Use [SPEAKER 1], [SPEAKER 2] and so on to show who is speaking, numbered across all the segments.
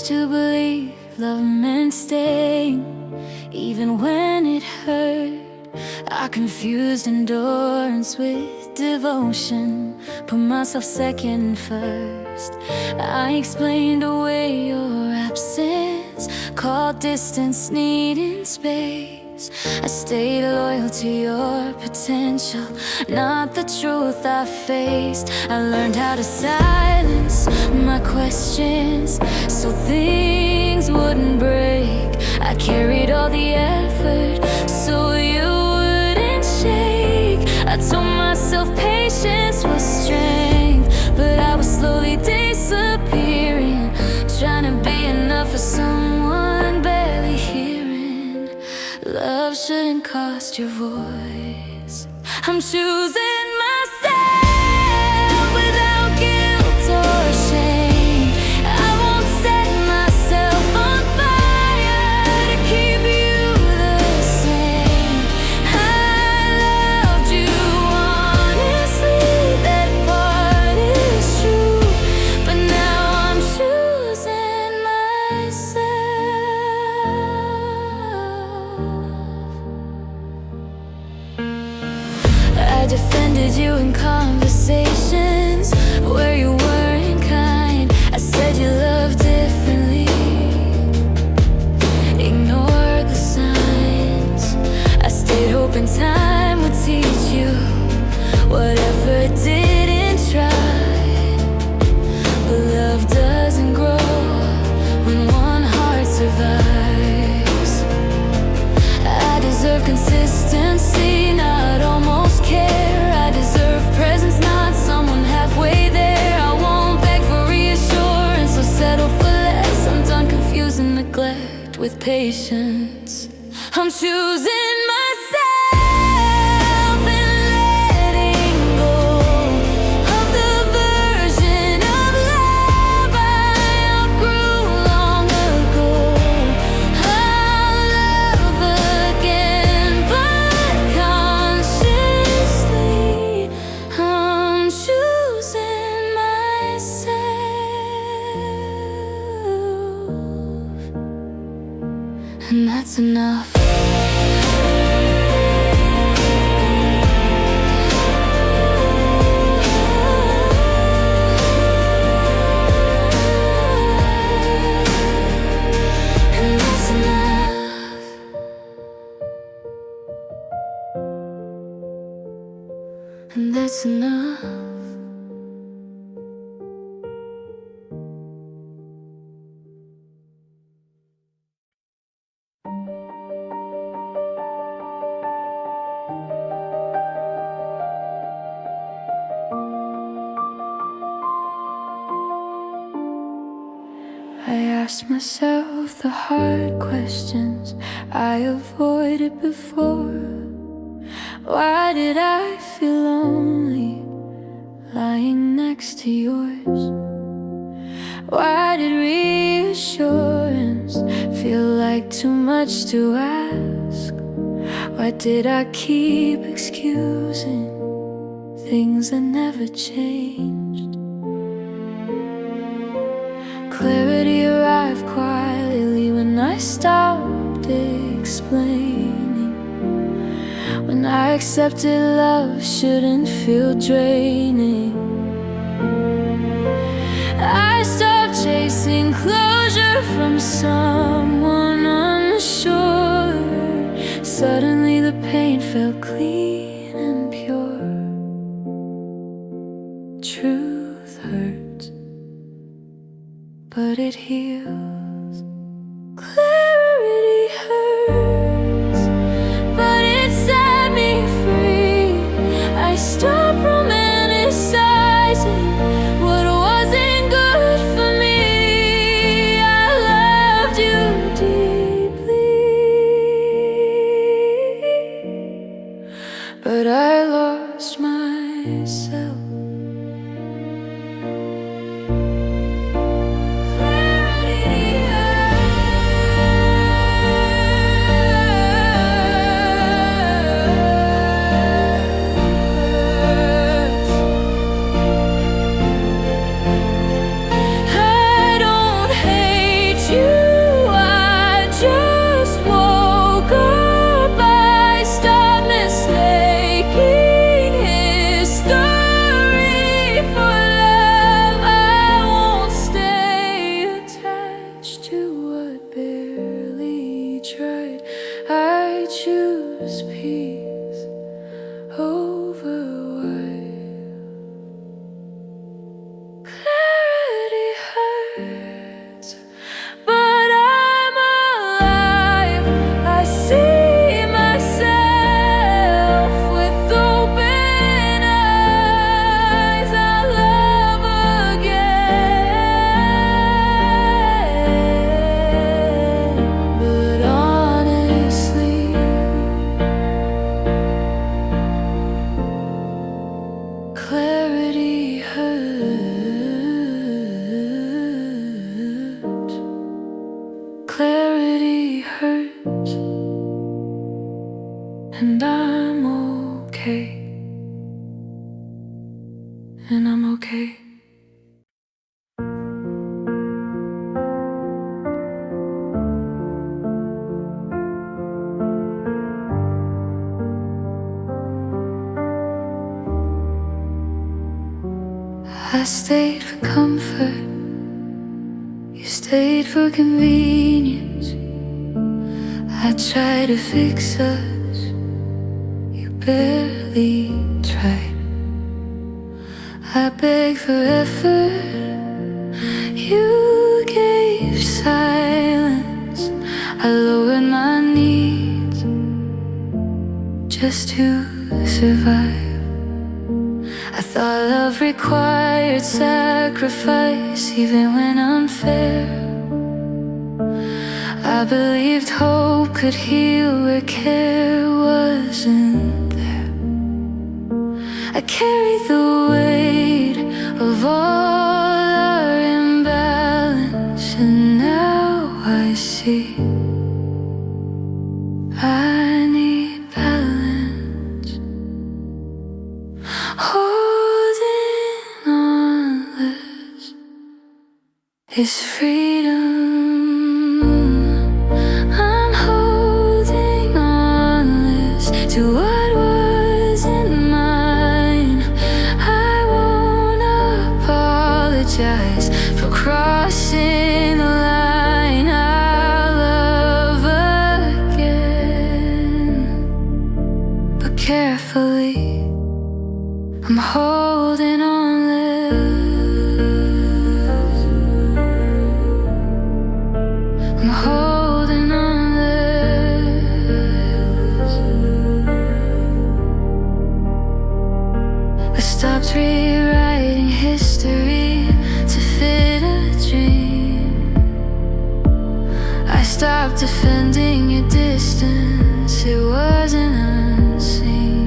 [SPEAKER 1] used to believe love meant staying, even when it hurt. I confused endurance with devotion, put myself second first. I explained away your absence, called distance needing space. I stayed loyal to your potential, not the truth I faced. I learned how to silence my questions so things wouldn't break. I carried all the effort so you wouldn't shake. I told myself patience was strength, but I was slowly disappearing, trying to be enough for someone barely hearing. Love shouldn't cost your voice. I'm choosing myself without guilt or shame. I won't set myself on fire to keep you the same. I loved you honestly, that part is true, but now I'm choosing myself. I defended you in conversations where you weren't kind. I said you loved differently, ignored the signs. I stayed hoping time would teach you whatever didn't try. But love doesn't grow when one heart survives. I deserve consistency, not almost care. I deserve presence, not someone halfway there. I won't beg for reassurance or settle for less. I'm done confusing neglect with patience. I'm choosing myself and letting go of the version of love I outgrew long ago. I'll love again, but consciously I'm choosing myself, and that's enough. And that's enough. And that's enough. I asked myself the hard questions I avoided before. Why did I feel lonely lying next to yours? Why did reassurance feel like too much to ask? Why did I keep excusing things that never changed? Clarity arrived quietly when I stopped explaining, when I accepted love shouldn't feel draining. I stopped chasing closure from someone unsure. Suddenly the pain felt clean and pure. Truth hurts, but it heals. Clarity hurts, but it set me free. I stopped romanticizing what wasn't good for me. I loved you deeply, but I lost myself. Clarity stayed for comfort, you stayed for convenience. I tried to fix us, you barely tried. I begged for effort, you gave silence. I lowered my needs just to survive. I thought love required sacrifice, even when unfair. I believed hope could heal where care wasn't there. I carried the weight of all our imbalance, and now I see I need balance. Holding on less is freedom. I'm holding on less to what wasn't mine. I won't apologize for crossing the line. I'll love again, but carefully. I'm holding on less. I'm holding on less. I stopped rewriting history to fit a dream. I stopped defending your distance, it wasn't unseen.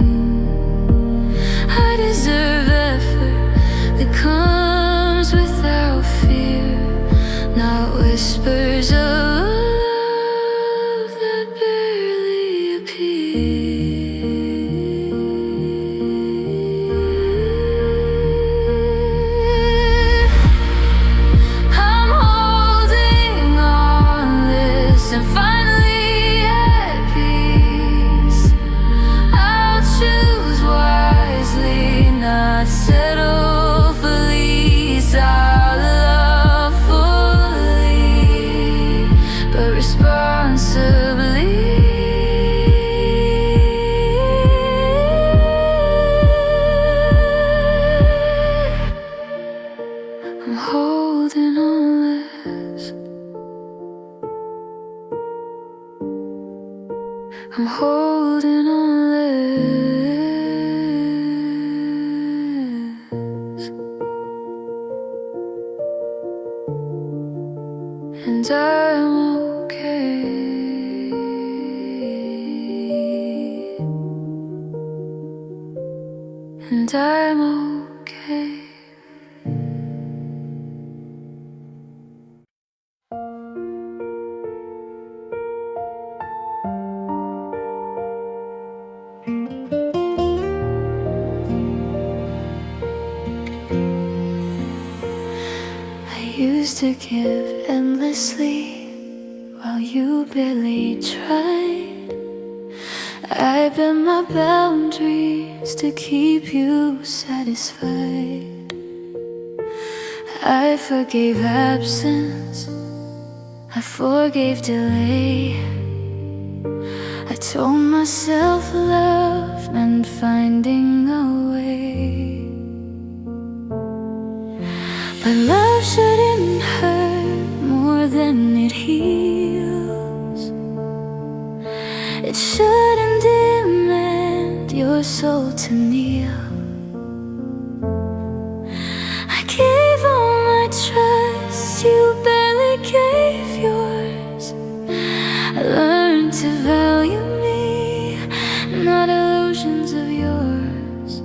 [SPEAKER 1] I deserve effort that comes without fear, not whispers of love that barely appear. I'm holding on this and finally at peace. I'll choose wisely, not settle for least. I'll love fully, but responsibly. I'm holding on less. I'm holding on less, and I'm okay, and I'm okay. I used to give endlessly while you barely tried. I bent my boundaries to keep you satisfied. I forgave absence, I forgave delay. I told myself love meant finding a way, but love shouldn't hurt more than it heals. It shouldn't demand your soul to kneel. I gave all my trust, you barely gave yours. I learned to value me, not illusions of yours.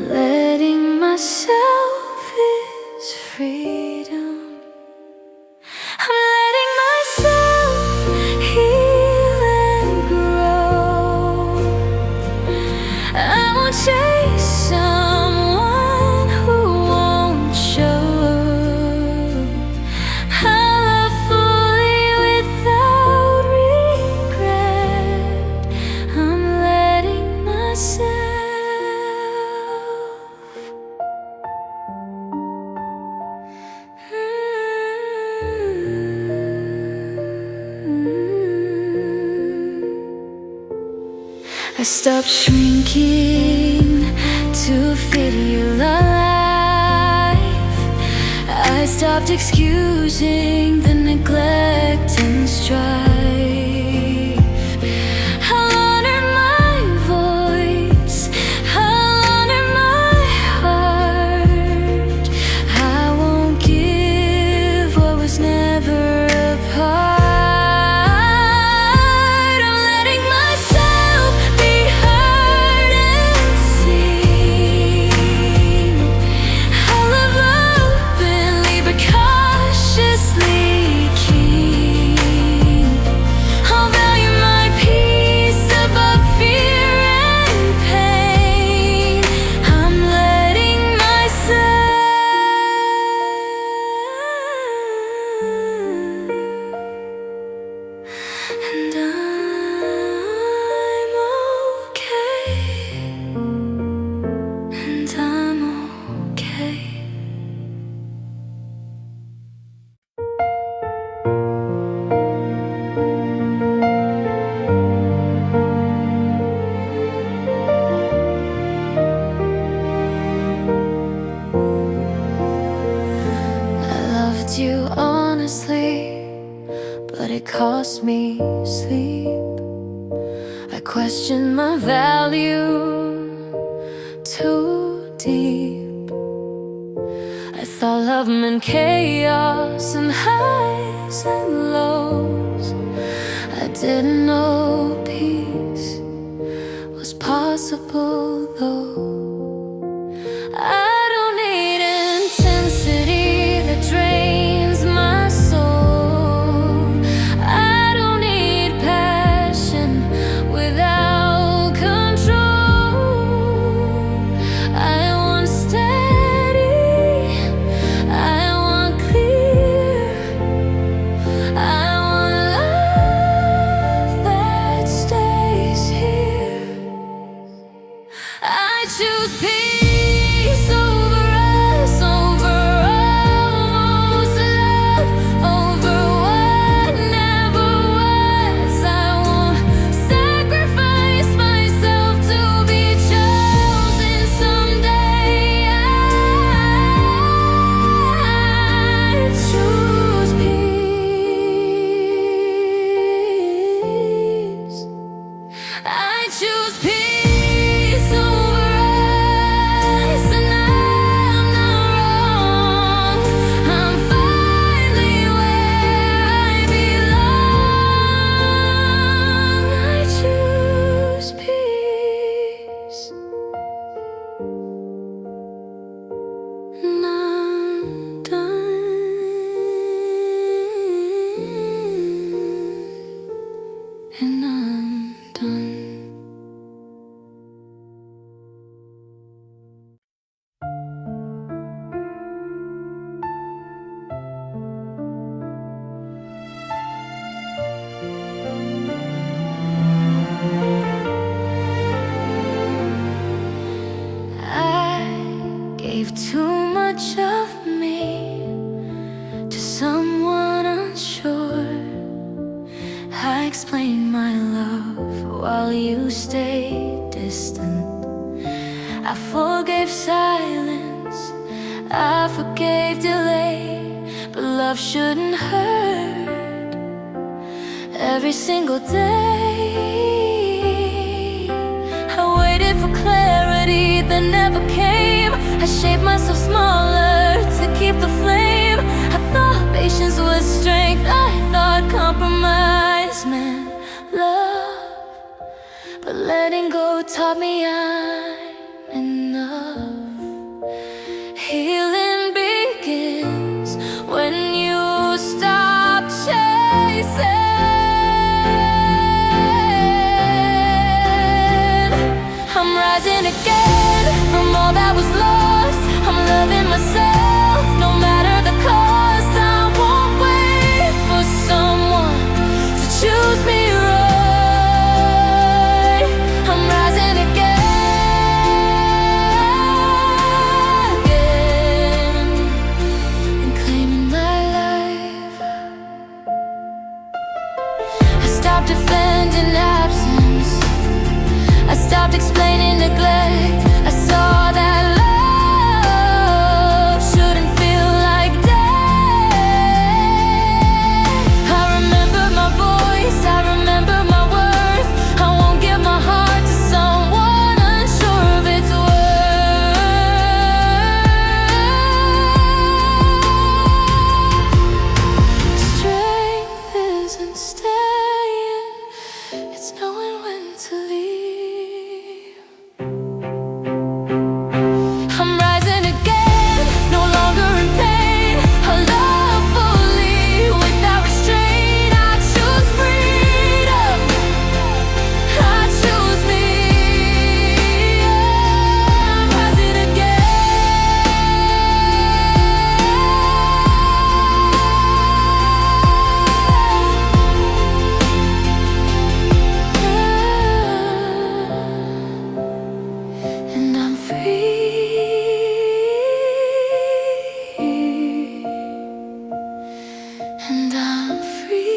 [SPEAKER 1] Letting myself is freedom. I'm letting myself heal and grow. I won't chase someone who won't show. I love fully without regret. I'm letting myself I stopped shrinking to fit your life. I stopped excusing the neglect and strife. I'll honor my voice, I'll honor my heart. I won't give what was never a part. You honestly, but it cost me sleep. I questioned my value too deep. I thought love meant chaos and highs and lows. I didn't know peace was possible though. I don't need intensity that drains my soul. I don't need passion without control. I want steady, I want clear, I want love that stays here. I choose peace over us, over almost love, over what never was. I won't sacrifice myself to be chosen someday. I choose peace. I choose peace over us, and I'm not wrong. I'm finally where I belong. I choose peace, and I'm done, and I'm done. I gave too much of me to someone unsure. I explained my love while you stayed distant. I forgave silence, I forgave delay, but love shouldn't hurt every single day. I waited for clarity that never came. I shaped myself smaller to keep the flame. I thought patience was strength, I thought compromise meant love, but letting go taught me I'm enough. Healing begins when you stop chasing. I'm rising again from all that was lost. I'm loving myself no matter the cost. I won't wait for someone to choose me right. I'm rising again. stopped explaining neglect. I saw that love shouldn't feel like death. I remember my voice, I remember my worth. I won't give my heart to someone unsure of its worth. Strength isn't staying, it's knowing when to leave. I'm rising again, no longer in pain. I love fully, without restraint. I choose freedom, I choose me. I'm rising again. And I'm free, and I'm free.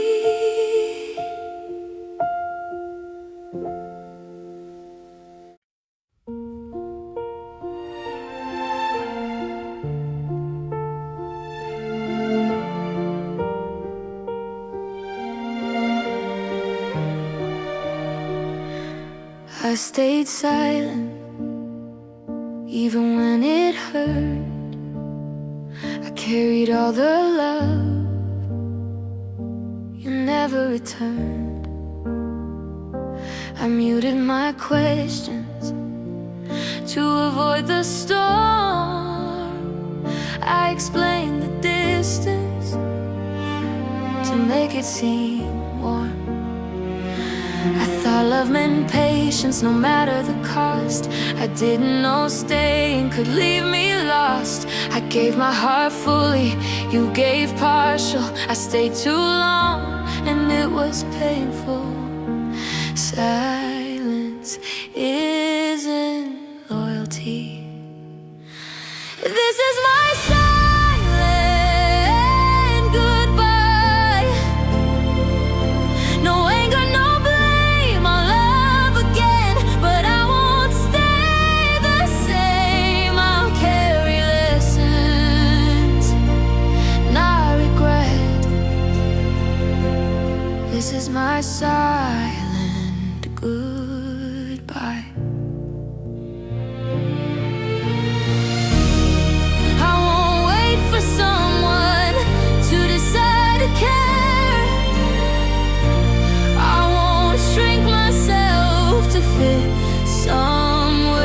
[SPEAKER 1] I stayed silent even when it hurt. I carried all the love you never returned. I muted my questions to avoid the storm. I explained the distance to make it seem warm. I thought love meant patience, no matter the cost. I didn't know staying could leave me lost. I gave my heart fully, you gave partial. I stayed too long, and it was painful. Silence isn't loyalty. This is my silent goodbye. No anger, no blame, I'll love again. But I won't stay the same. I'll carry lessons, not regret. This is my silent goodbye. I won't wait for someone to decide to care. I won't shrink myself to fit somewhere.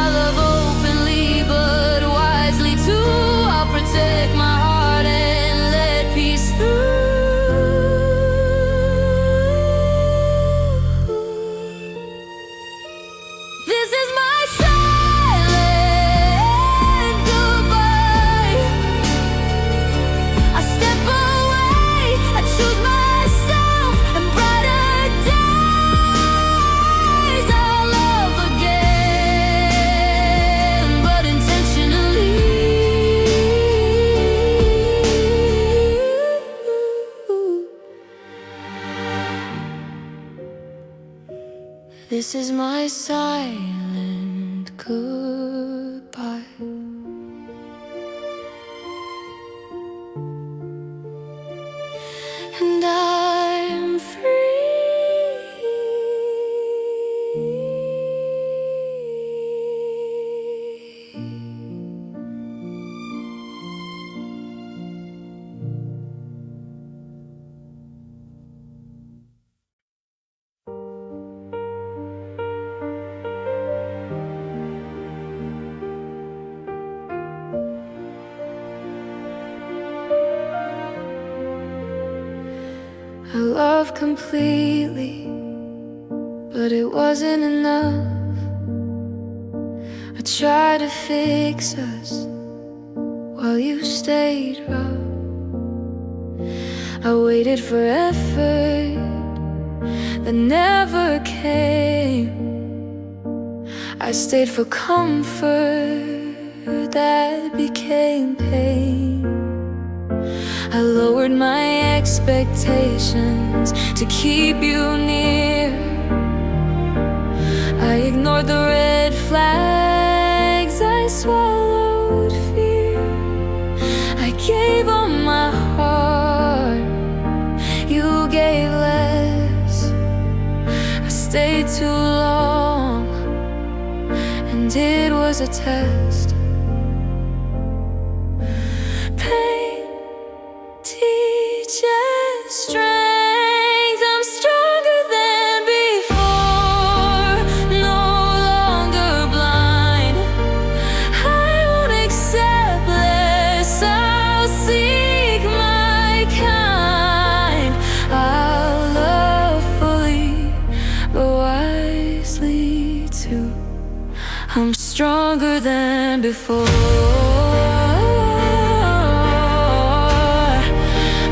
[SPEAKER 1] I love openly but wisely too. I'll protect my heart and let peace through. This is my silent goodbye. I step away, I choose myself and brighter days. I'll love again, but intentionally. This is my silent goodbye. And I'm free. I love completely, but it wasn't enough. I tried to fix us while you stayed rough. I waited for effort that never came. I stayed for comfort that became pain. I lowered my expectations to keep you near. ignored the red flags. I swallowed fear. I gave all my heart, you gave less. I stayed too long, and it was a test. Pain teaches strength. I'm stronger than before, no longer blind. I won't accept less, I'll seek my kind. I'll love fully, but wisely too. I'm stronger than before.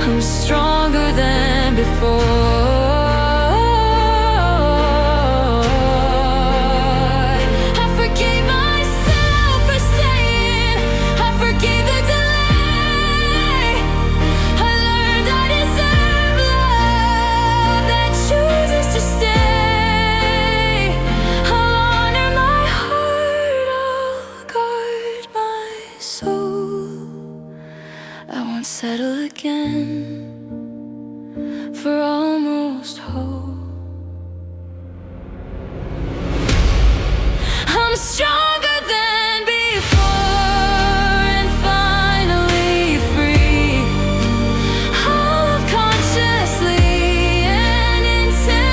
[SPEAKER 1] I'm stronger than before. I forgave myself for staying. I forgave the delay. I learned I deserve love that chooses to stay. I'll honor my heart, I'll guard my soul. I won't settle again for almost whole. I'm stronger than before and finally free. All of consciously and intentionally.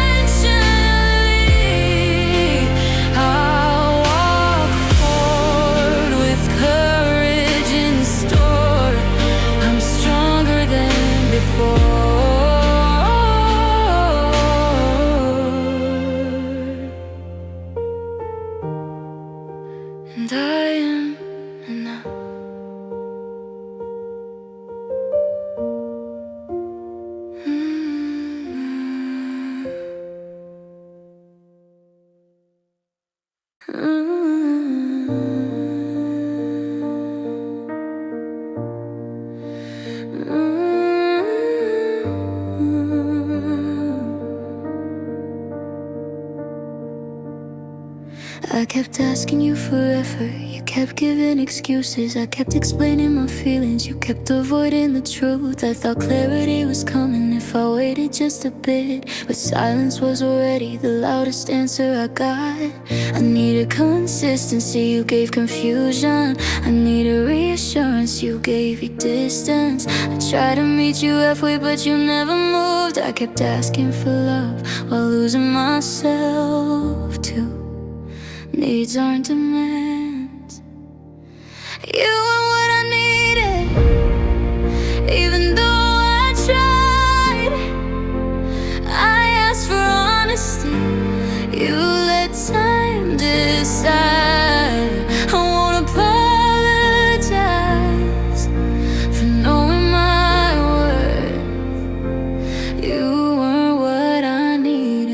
[SPEAKER 1] I'll walk forward with courage in store. I'm stronger than before. And I am enough. I kept asking you forever, you kept giving excuses. I kept explaining my feelings, you kept avoiding the truth. I thought clarity was coming if I waited just a bit, but silence was already the loudest answer I got. I needed consistency, you gave confusion. I needed reassurance, you gave your distance. I tried to meet you halfway, but you never moved. I kept asking for love while losing myself too. Needs aren't demands. You were what I needed, even though I tried. I asked for honesty, you let time decide. I won't apologize for knowing my worth. You weren't what I needed.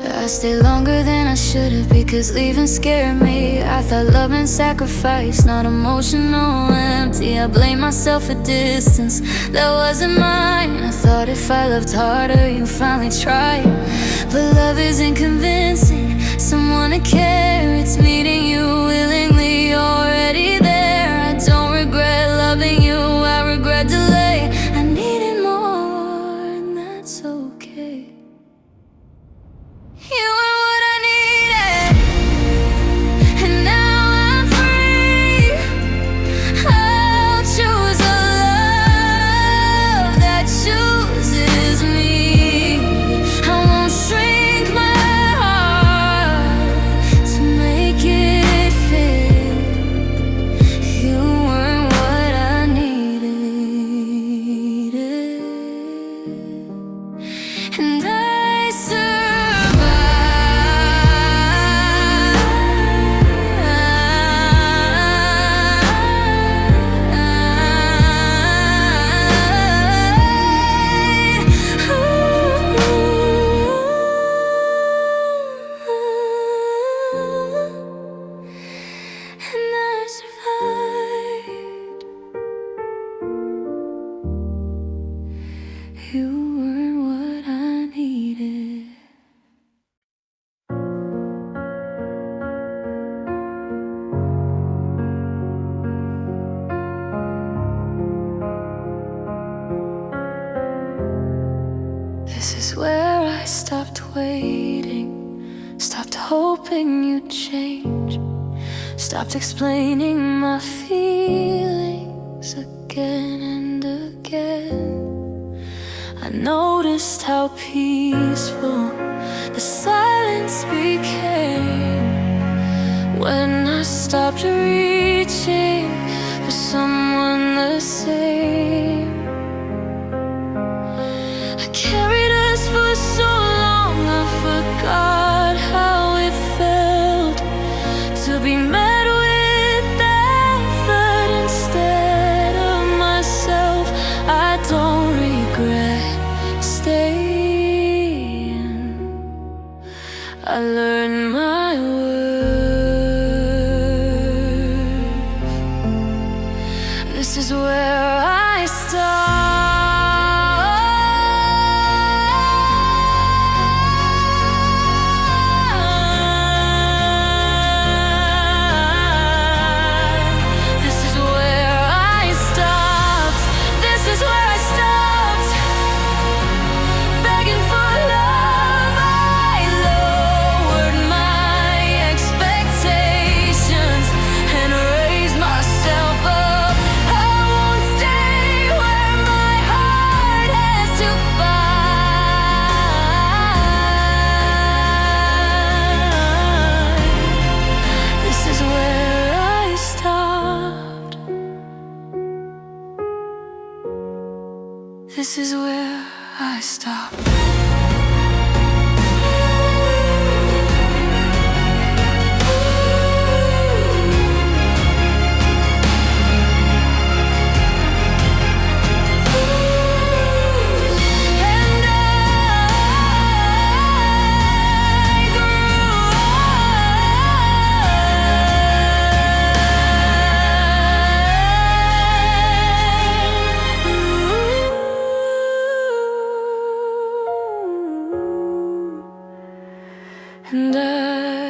[SPEAKER 1] I stayed longer than I should've because leaving scared me. I thought love meant sacrifice, not emotional empty. I blame myself for distance that wasn't mine. I thought if I loved harder, you'd finally try. But love isn't convincing someone to care. It's meeting you willingly, already there. I don't regret loving you, I regret delay. I needed more, and that's okay. You were what I needed, and now I'm free. I'll choose a love that chooses me. I won't shrink my heart to make it stopped waiting, stopped hoping you'd change, stopped explaining my feelings again and again. I noticed how peaceful the silence became when I stopped reaching for someone the same. I carried us for so long, I forgot how it felt to be met with effort instead of myself. I don't regret staying. I learned my worth. This is where I stop. This is where I stop. And I